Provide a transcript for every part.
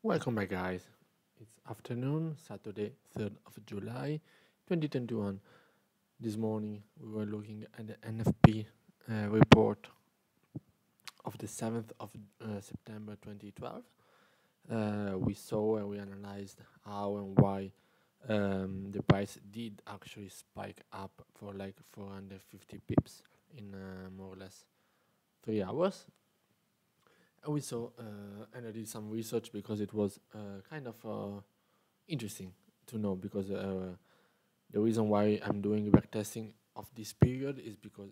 Welcome back, guys. It's afternoon, Saturday, 3rd of July, 2021. This morning, we were looking at the NFP report of the 7th of September 2012. We saw and we analyzed how and why the price did actually spike up for like 450 pips in more or less 3 hours. And we saw, and I did some research because it was kind of interesting to know, because the reason why I'm doing backtesting of this period is because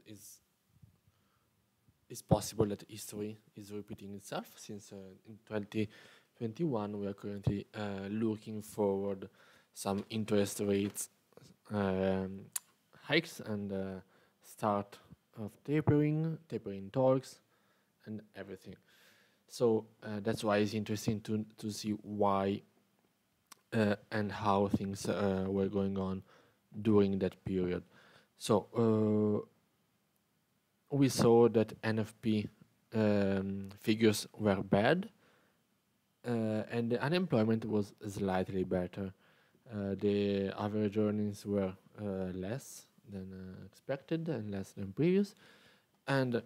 it's possible that history is repeating itself, since in 2021 we are currently looking forward some interest rates hikes and start of tapering talks and everything. So that's why it's interesting to see why and how things were going on during that period. So we saw that NFP figures were bad, and the unemployment was slightly better. The average earnings were less than expected and less than previous. And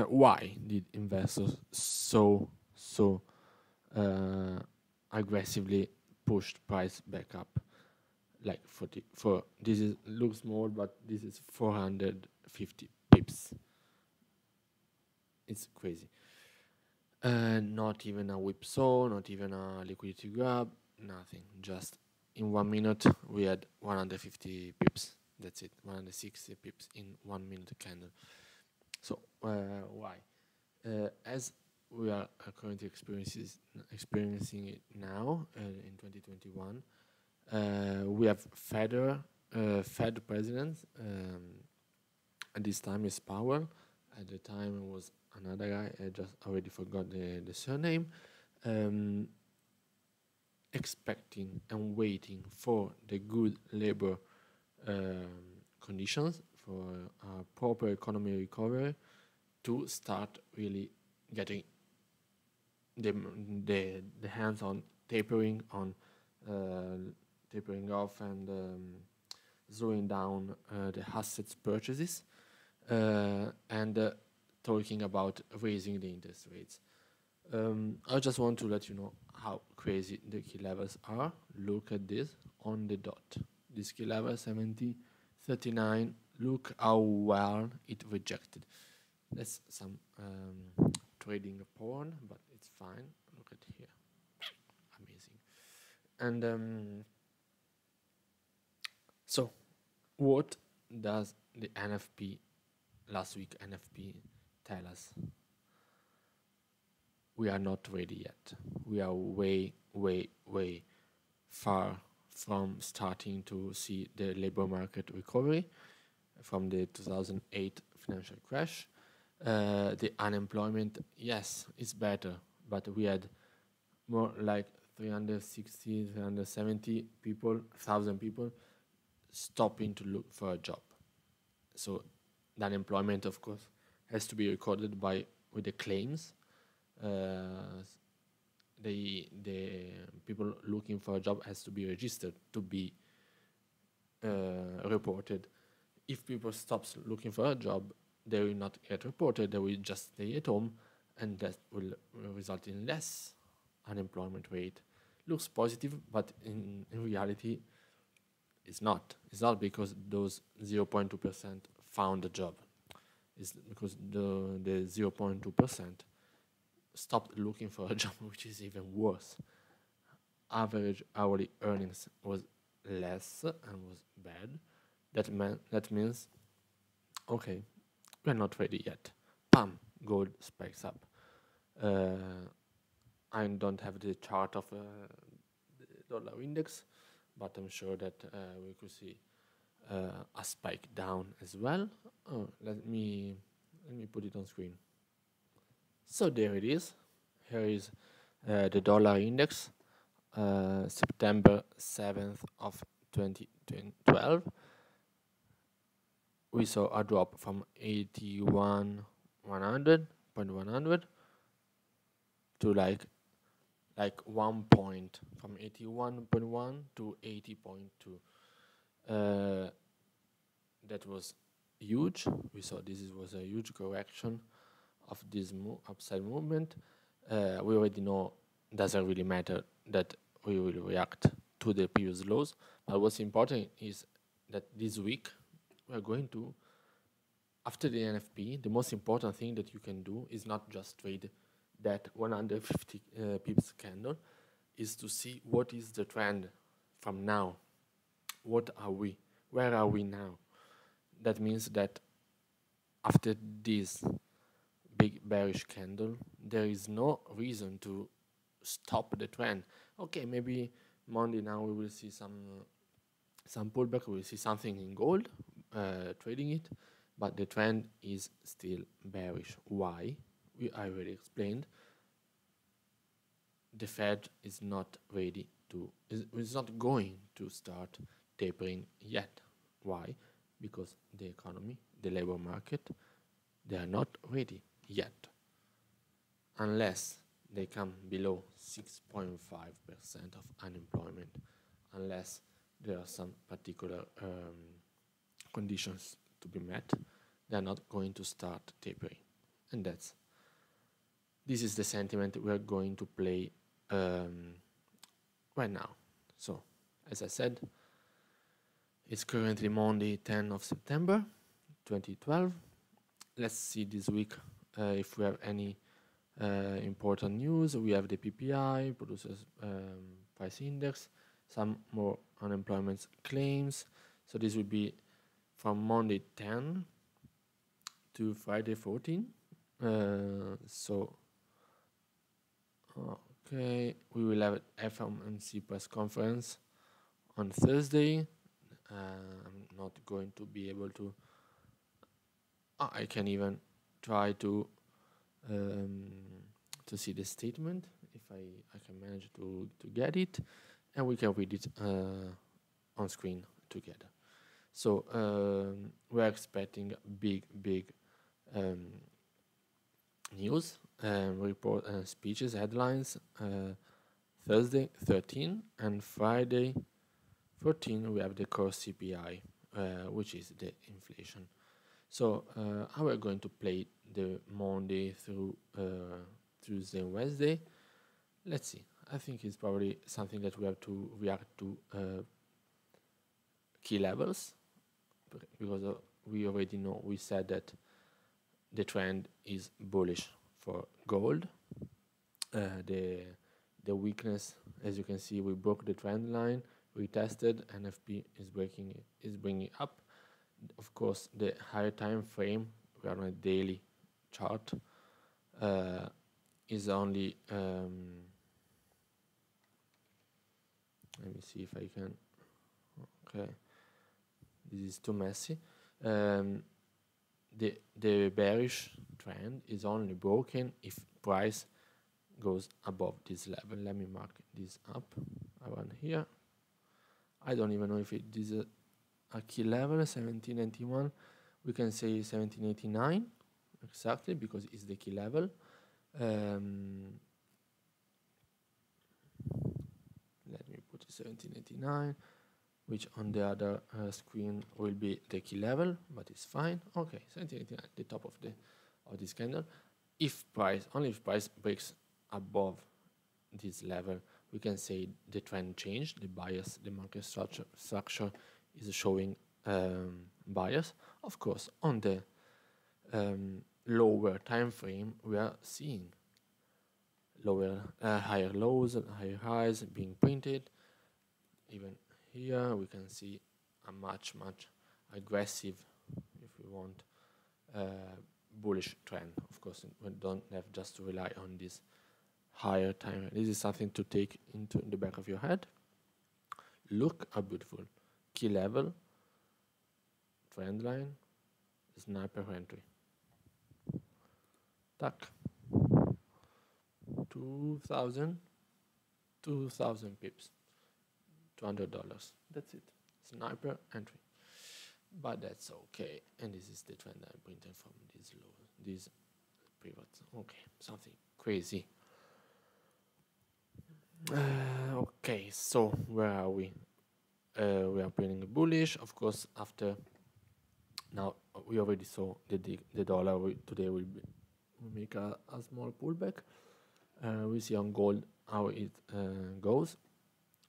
why did investors so aggressively push price back up? Like for this is looks small, but this is 450 pips. It's crazy. Not even a whipsaw, not even a liquidity grab, nothing. Just in 1 minute we had 150 pips. That's it, 160 pips in 1 minute candle. So why? As we are currently experiencing it now in 2021, we have Fed president. At this time is Powell. At the time it was another guy. I just already forgot the surname. Expecting and waiting for the good labor conditions for a proper economy recovery to start really getting the hands on tapering off and slowing down the assets purchases and talking about raising the interest rates. I just want to let you know how crazy the key levels are. Look at this on the dot. This key level 70.39. Look how well it rejected. That's some trading porn, but it's fine. Look at here. Amazing. And so what does the NFP last week NFP tell us? We are not ready yet. We are way far from starting to see the labor market recovery from the 2008 financial crash. The unemployment, yes, is better, but we had more like 370 thousand people stopping to look for a job. So the unemployment, of course, has to be recorded with the claims. The people looking for a job has to be registered to be reported. If people stop looking for a job, they will not get reported. They will just stay at home, and that will result in less unemployment rate. Looks positive, but in reality, it's not. It's not because those 0.2% found a job. It's because the 0.2% stopped looking for a job, which is even worse. Average hourly earnings was less and was bad. That means, okay, we're not ready yet. Bam, gold spikes up. I don't have the chart of the dollar index, but I'm sure that we could see a spike down as well. Oh, let me put it on screen. So there it is. Here is the dollar index, September 7th of 2012. We saw a drop from 81.100 to like like 1 point from 81.1 to 80.2. That was huge. We saw this was a huge correction of this upside movement. We already know it doesn't really matter that we will react to the previous lows, but what's important is that this week we are going to, after the NFP, the most important thing that you can do is not just trade that 150 pips candle, is to see what is the trend from now. What are we? Where are we now? That means that after this big bearish candle, there is no reason to stop the trend. Okay, maybe Monday now we will see some pullback. We will see something in gold, trading it, but the trend is still bearish. Why? I already explained. The Fed is not ready to, is not going to start tapering yet. Why? Because the economy, the labor market, they are not ready yet. Unless they come below 6.5% of unemployment, unless there are some particular conditions to be met, they are not going to start tapering. And this is the sentiment we are going to play right now. So, as I said, it's currently Monday, 10th of September, 2012. Let's see this week if we have any important news. We have the PPI, Producers Price Index, some more unemployment claims. So this will be from Monday 10 to Friday 14. Okay, we will have an FOMC press conference on Thursday. I'm not going to be able to. I can even try to see the statement if I can manage to get it, and we can read it on screen together. So we're expecting big news, report, speeches, headlines. Thursday 13 and Friday 14 we have the core CPI, which is the inflation. So how we're going to play the Monday through Tuesday and Wednesday? Let's see. I think it's probably something that we have to react to key levels, because we already know, we said that the trend is bullish for gold. The weakness, as you can see, we broke the trend line, we tested, NFP is bringing up. Of course, the higher time frame, we are on a daily chart, is only let me see if I can. Okay, this is too messy. The bearish trend is only broken if price goes above this level. Let me mark this up around here. I don't even know if it is a key level. 1791, we can say 1789 exactly, because it's the key level. Let me put 1789, which on the other screen will be the key level, but it's fine. Okay, 1789, the top of this candle. Only if price breaks above this level, we can say the trend changed, the bias, the market structure is showing bias. Of course, on the lower time frame, we are seeing higher lows and higher highs being printed. Even here, we can see a much aggressive, if we want, bullish trend. Of course, we don't have just to rely on this higher time. This is something to take into the back of your head. Look how beautiful. Key level, trend line, sniper entry. Tack. 2,000 pips. $200. That's it. Sniper entry. But that's okay. And this is the trend I printed from this low, this pivot. Okay, something crazy. Okay, so where are we? We are playing bullish, of course. After now, we already saw the dollar today will make a small pullback. We see on gold how it goes.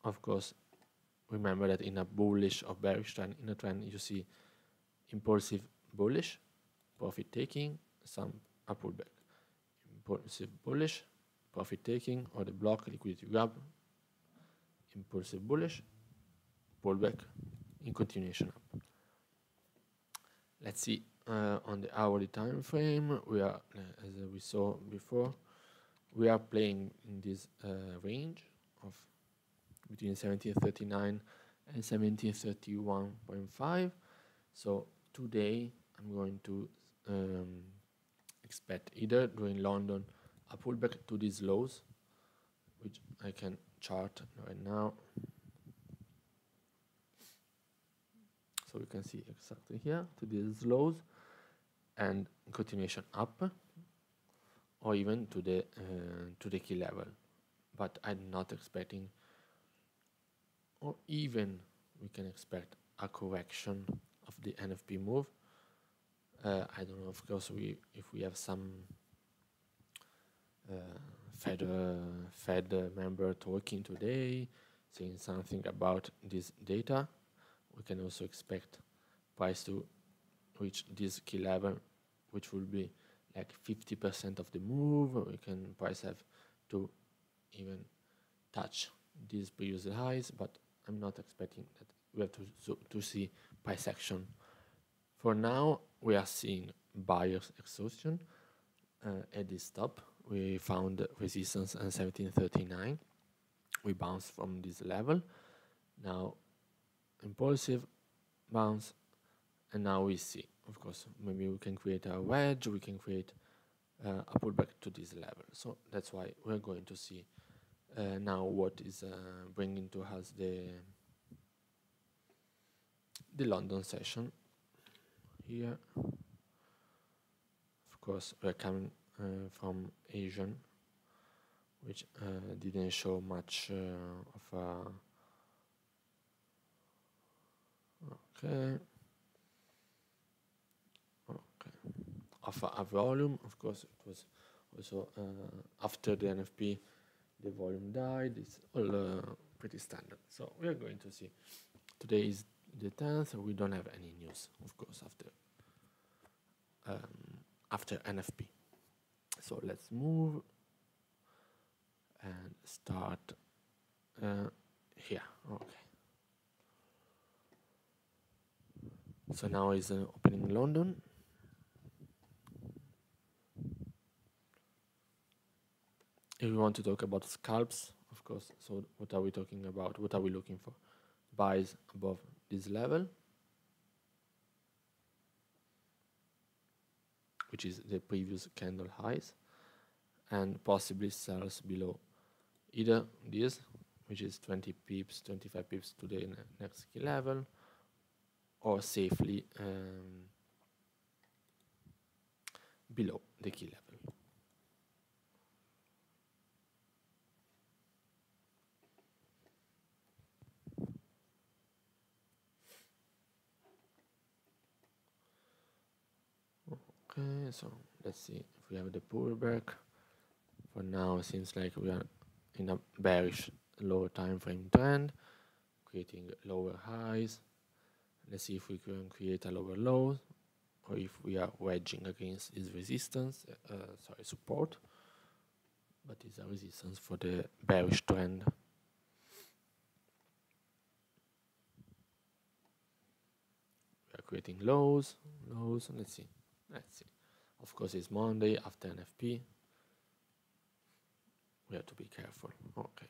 Of course, remember that in a bullish or bearish trend, in a trend you see impulsive bullish, profit taking, some a pullback. Impulsive bullish, profit taking, or the block liquidity grab, impulsive bullish, pullback in continuation up. Let's see on the hourly time frame. We are, as we saw before, we are playing in this range of between 1739 and 1731.5. So today I'm going to expect either during London a pullback to these lows, which I can chart right now. So we can see exactly here to these lows and continuation up, or even to the key level. But I'm not expecting, or even we can expect a correction of the NFP move. I don't know, of course, if we have some Fed member talking today, saying something about this data, we can also expect price to reach this key level, which will be like 50% of the move. We can price have to even touch these previous highs, but I'm not expecting that we have to see price action. For now, we are seeing buyers exhaustion at this top. We found resistance at 1739. We bounced from this level. Now, impulsive bounce, and now we see, of course, maybe we can create a wedge, we can create a pullback to this level. So that's why we're going to see now what is bringing to us the London session here. Of course, we're coming from Asian, which didn't show much of a of a volume. Of course, it was also after the NFP, the volume died. It's all pretty standard. So we are going to see. Today is the 10th. We don't have any news, of course, after NFP. So let's move and start here. Okay. So now is opening London. If we want to talk about scalps, of course, so what are we talking about? What are we looking for? Buys above this level, which is the previous candle highs, and possibly sells below either this, which is 20 pips, 25 pips to the next key level, or safely below the key level. Okay, so let's see if we have the pullback. For now, it seems like we are in a bearish lower time frame trend, creating lower highs. Let's see if we can create a lower low, or if we are wedging against this resistance, support, but it's a resistance for the bearish trend. We are creating lows. Let's see. Of course, it's Monday after NFP. We have to be careful. Okay.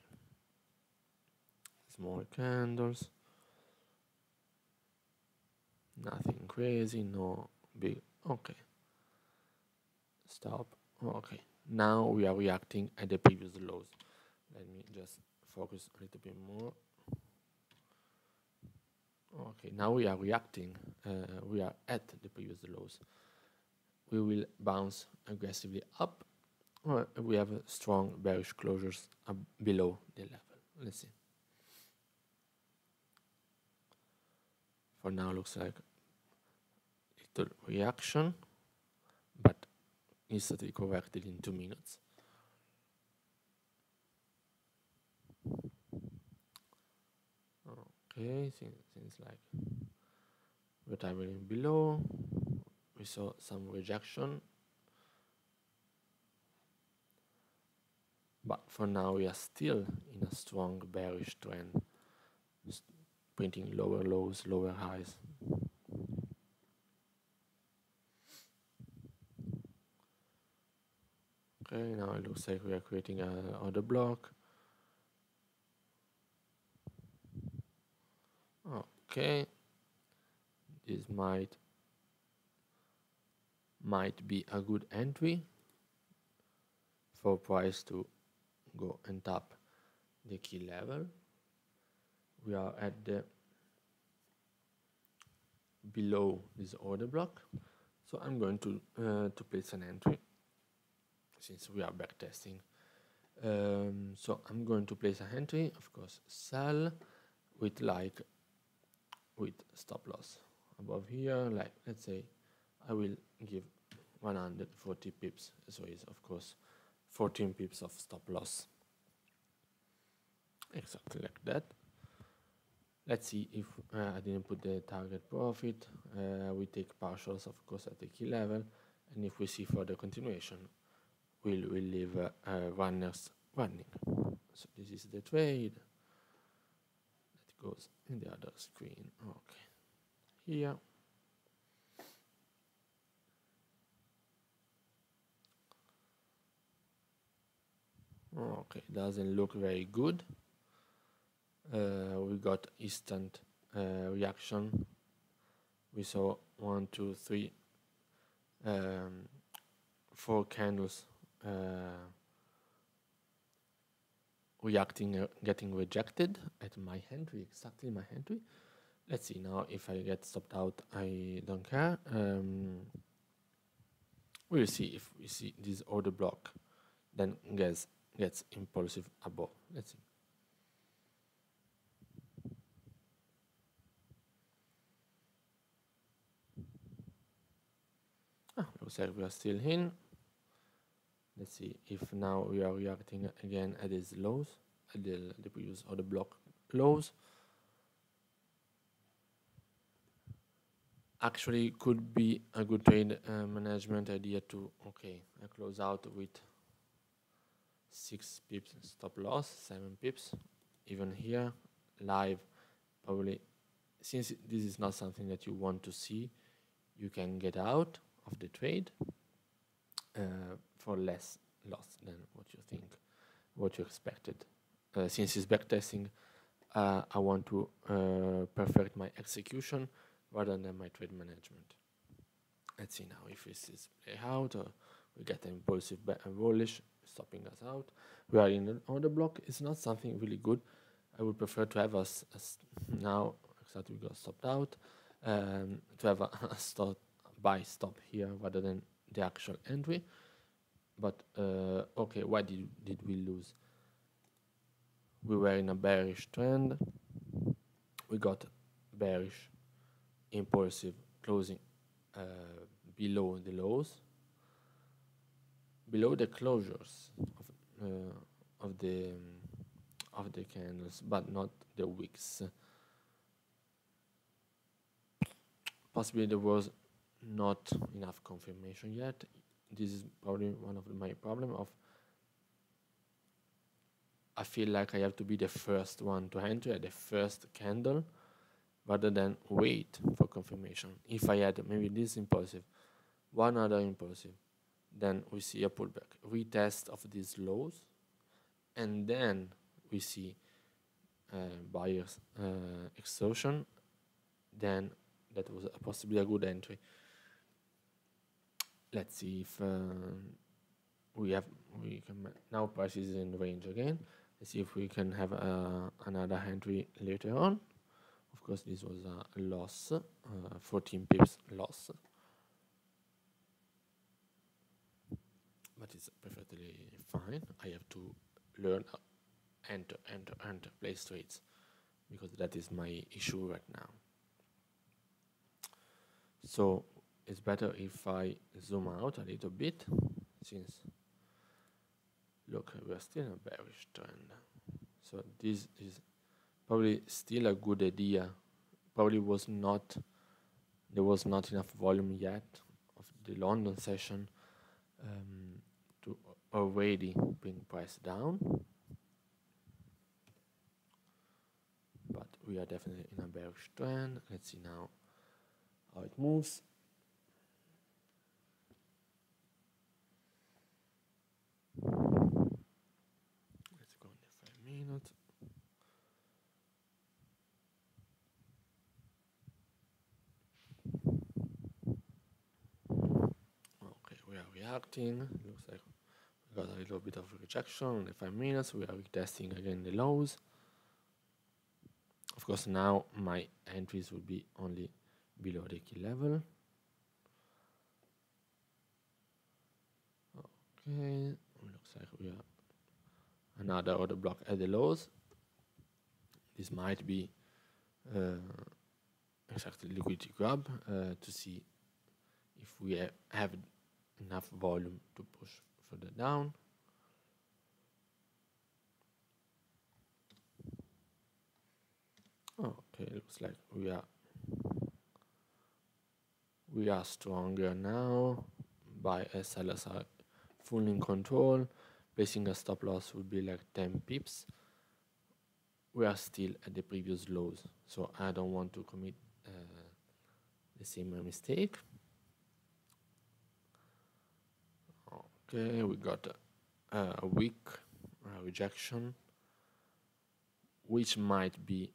Small candles. Nothing crazy, no big. Okay. Stop. Okay. Now we are reacting at the previous lows. Let me just focus a little bit more. Okay, now we are reacting. We are at the previous lows. We will bounce aggressively up we have strong bearish closures below the level. Let's see. For now, looks like little reaction, but instantly corrected in 2 minutes. Okay, seems like we're traveling below. We saw some rejection, but for now we are still in a strong bearish trend, printing lower lows, lower highs. Okay, now it looks like we are creating an order block. Okay, this might be a good entry for price to go and tap the key level. We are at the below this order block, so I'm going to place an entry since we are backtesting. So I'm going to place an entry, of course, sell with stop loss above here. Like, let's say I will give 140 pips, so it's of course 14 pips of stop loss, exactly like that. Let's see if I didn't put the target profit. We take partials, of course, at the key level, and if we see further continuation, we'll leave runners running. So this is the trade that goes in the other screen. Okay, here. Okay, doesn't look very good. We got instant reaction. We saw 1, 2, 3, 4 candles reacting, getting rejected at my entry, exactly my entry. Let's see now if I get stopped out. I don't care. We'll see if we see this order block then gets impulsive above. Let's see. Looks like we are still in. Let's see if now we are reacting again at these lows, at the previous order block lows. Actually, could be a good trade management idea to, okay, I close out with 6 pips stop loss, 7 pips. Even here, live, probably, since this is not something that you want to see, you can get out of the trade for less loss than what you think, what you expected. Since it's backtesting, I want to perfect my execution rather than my trade management. Let's see now if this is play out or we get an impulsive bullish stopping us out. We are in an order block. It's not something really good. I would prefer to have us now exactly we got stopped out, to have a buy stop here rather than the actual entry. But okay, why did we lose? We were in a bearish trend. We got bearish impulsive closing below the lows, below the closures of the candles, but not the wicks. Possibly there was not enough confirmation yet. This is probably one of my problem of I feel like I have to be the first one to enter at the first candle rather than wait for confirmation. If I had maybe this impulsive, one other impulsive, then we see a pullback, retest of these lows, and then we see buyers extortion, then that was possibly a good entry. Let's see if we can now price is in range again. Let's see if we can have another entry later on. Of course, this was a loss, 14 pips loss. but it's perfectly fine. I have to learn enter, place trades, because that is my issue right now. So it's better if I zoom out a little bit, since look, we're still in a bearish trend. So this is probably still a good idea. Probably there was not enough volume yet of the London session to already bring price down. But we are definitely in a bearish trend. Let's see now how it moves. Let's go in the 5 minutes. Okay, we are reacting. Looks like we got a little bit of rejection in the 5 minutes. We are retesting again the lows. Of course, now my entries will be only below the key level. Okay, looks like we are another order block at the lows. This might be exactly liquidity grab to see if we have enough volume to push further down. Okay, looks like we are stronger now. Buy as sellers are fully in control. Placing a stop loss would be like 10 pips. We are still at the previous lows, so I don't want to commit the same mistake. Okay, we got a weak rejection, which might be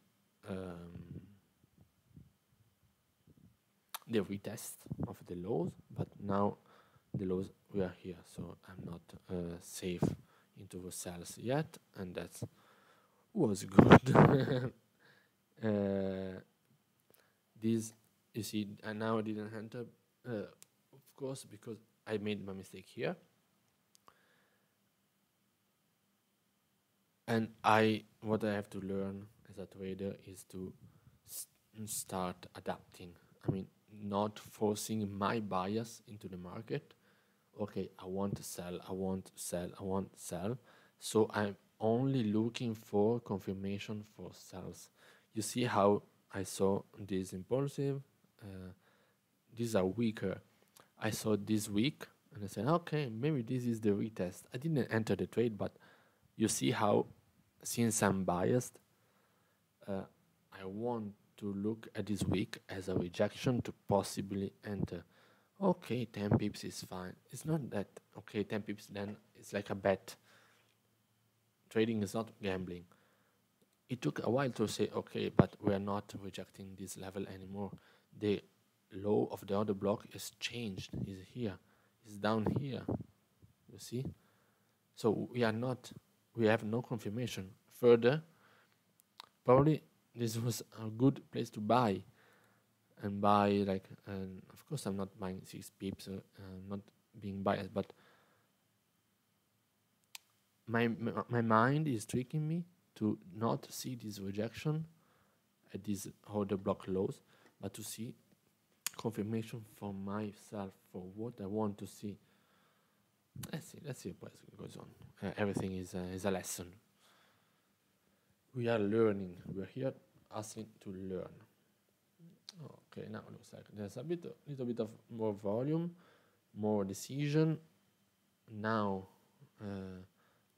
the retest of the lows, but now the lows, we are here, so I'm not safe into the sells yet, and that was good. This, you see, and now I didn't enter, of course, because I made my mistake here. And what I have to learn as a trader is to start adapting. I mean, not forcing my bias into the market. Okay, I want to sell, I want to sell, I want to sell. So I'm only looking for confirmation for sells. You see how I saw this impulsive, these are weaker. I saw this weak, and I said, okay, maybe this is the retest. I didn't enter the trade, but you see how, since I'm biased, I want to look at this week as a rejection to possibly enter. Okay, 10 pips is fine. It's not that, okay, 10 pips, then it's like a bet. Trading is not gambling. It took a while to say, okay, but we are not rejecting this level anymore. The low of the other block is changed, is here, is down here. You see? So we have no confirmation. Further, probably this was a good place to buy, and buy like, and of course I'm not buying 6 pips, not being biased, but my mind is tricking me to not see this rejection at these order block lows, but to see confirmation for myself for what I want to see. Let's see what goes on. Everything is a lesson. We are learning. We are here asking to learn. Okay, now it looks like there's a little bit of more volume, more decision. Now,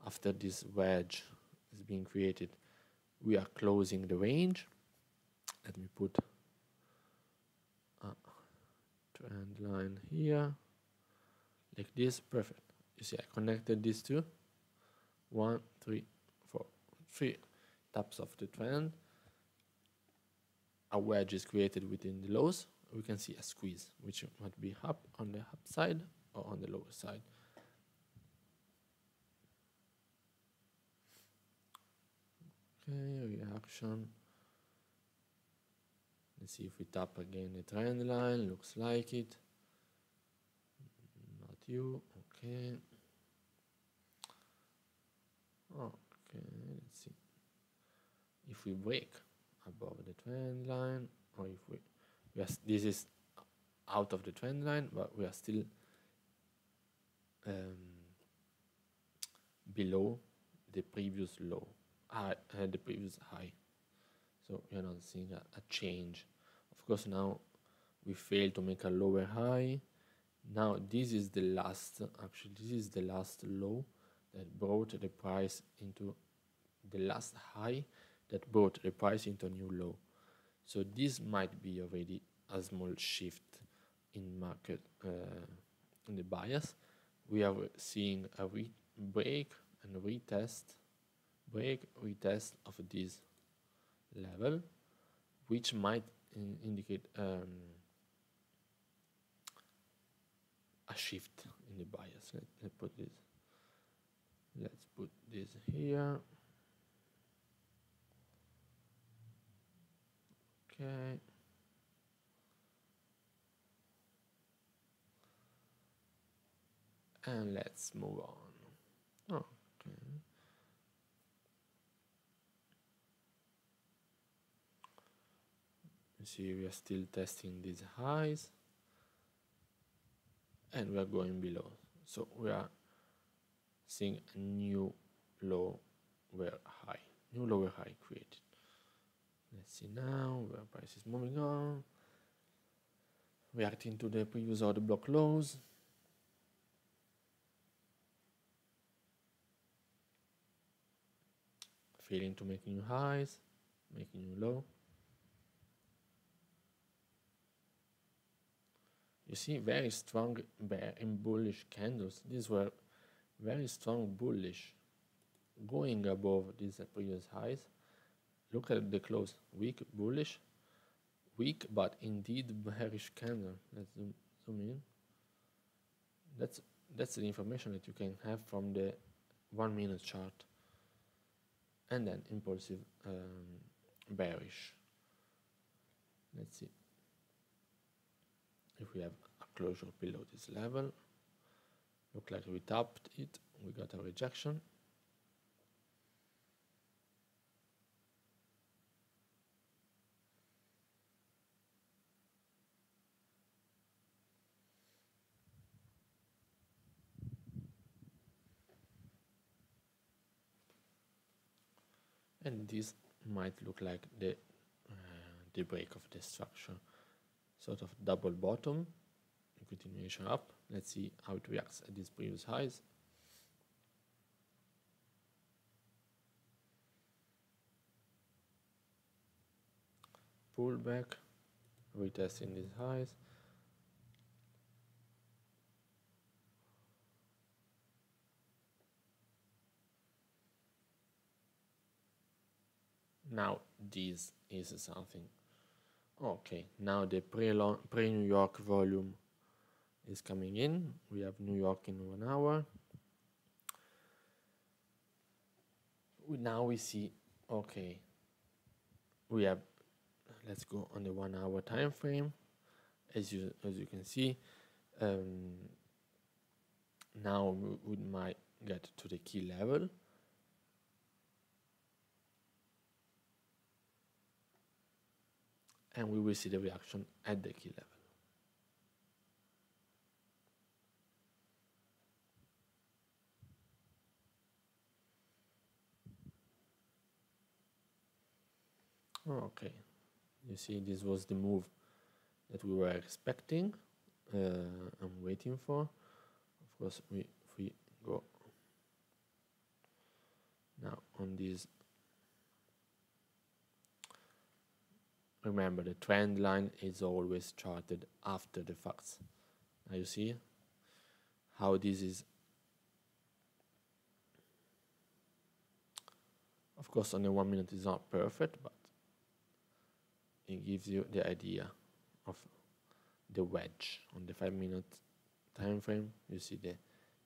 after this wedge is being created, we are closing the range. Let me put a trend line here, like this. Perfect. You see, I connected these two. 1, 3, 4, 3 taps of the trend. A wedge is created within the lows. We can see a squeeze, which might be up on the upside or on the lower side. Okay, reaction. Let's see if we tap again the trend line. Looks like it. Not you. Okay. Okay, let's see if we break above the trend line, or if we this is out of the trend line, but we are still below the previous low, the previous high. So we are not seeing a change. Of course, now we failed to make a lower high. Now this is the last, actually this is the last low that brought the price into the last high that brought the price into a new low. So this might be already a small shift in market, in the bias. We are seeing a break and retest, break, retest of this level, which might indicate a shift in the bias. Let's put this here. Okay. And let's move on. Okay. You see, we are still testing these highs, and we are going below. So we are seeing a new lower high, new lower high created. Let's see now where price is moving on, reacting to the previous order block lows. Failing to make new highs, making new low. You see very strong bear and bullish candles. These were very strong bullish, going above these previous highs. Look at the close, weak bullish, weak but indeed bearish candle. Let's zoom in. That's the information that you can have from the 1 minute chart. And then impulsive bearish. Let's see if we have a closure below this level. Look like we tapped it, we got a rejection. And this might look like the break of the structure, sort of double bottom, continuation up. Let's see how it reacts at these previous highs. Pull back, retesting these highs. Now this is something. Okay, now the pre-New York volume is coming in. We have New York in 1 hour. Now we see, okay, we have, let's go on the 1 hour time frame. As you can see, now we might get to the key level. And we will see the reaction at the key level. Okay, you see this was the move that we were expecting and waiting for. Of course, if we go now on this, remember the trend line is always charted after the facts. Now you see how this is, of course on the 1 minute is not perfect, but it gives you the idea of the wedge. On the 5 minute time frame, you see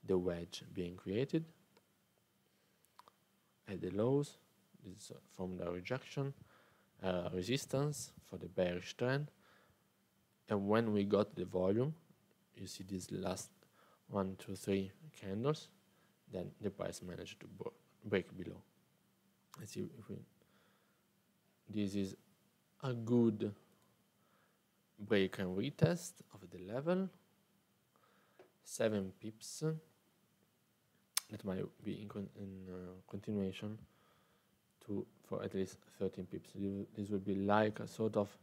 the wedge being created at the lows. This is from the rejection, resistance for the bearish trend. And when we got the volume, you see these last 1, 2, 3 candles, then the price managed to break below. Let's see if we, this is a good break and retest of the level. 7 pips. That might be in continuation for at least 13 pips. This will be like a sort of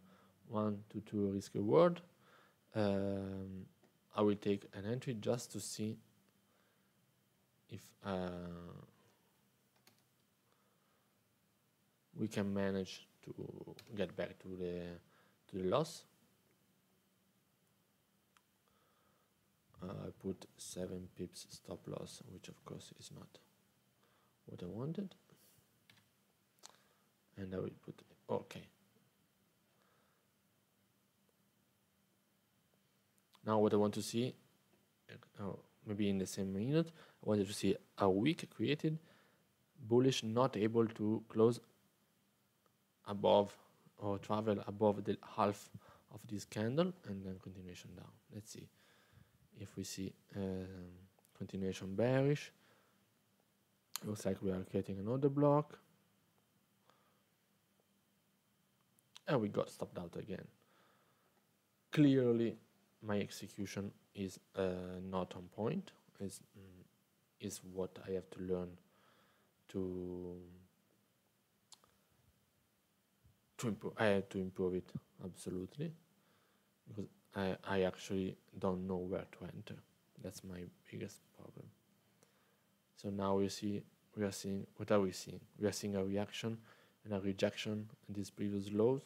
1 to 2 risk reward. I will take an entry just to see if we can manage to get back to the loss. I put 7 pips stop loss, which of course is not what I wanted. And I will put okay. Now what I want to see, maybe in the same minute, I wanted to see a wick created, bullish not able to close above or travel above the half of this candle, and then continuation down. Let's see if we see continuation bearish. Looks like we are creating another block, and we got stopped out again. Clearly my execution is not on point. Is what I have to learn to improve. I have to improve it absolutely, because I actually don't know where to enter. That's my biggest problem. So now we are seeing, what are we seeing? We are seeing a reaction and a rejection in these previous lows.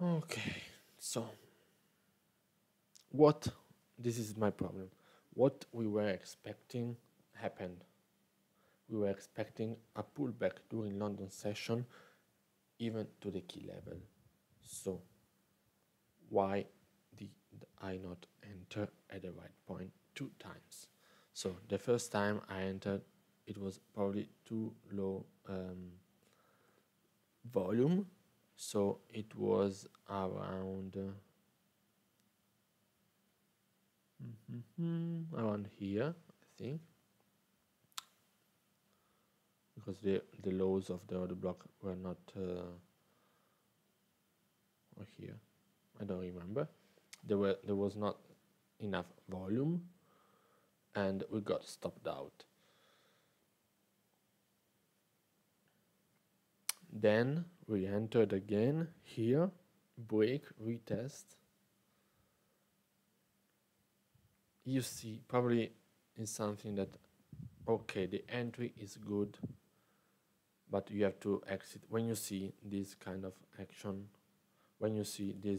Okay, so this is my problem. What we were expecting happened. We were expecting a pullback during London session, even to the key level. So why did I not enter at the right point 2 times? So the first time I entered, it was probably too low volume. So it was around around here, I think, because the lows of the other block were not or here. I don't remember. There was not enough volume, and we got stopped out. Then we entered again here, break, retest. You see, probably is something that, okay, the entry is good, but you have to exit when you see this kind of action, when you see this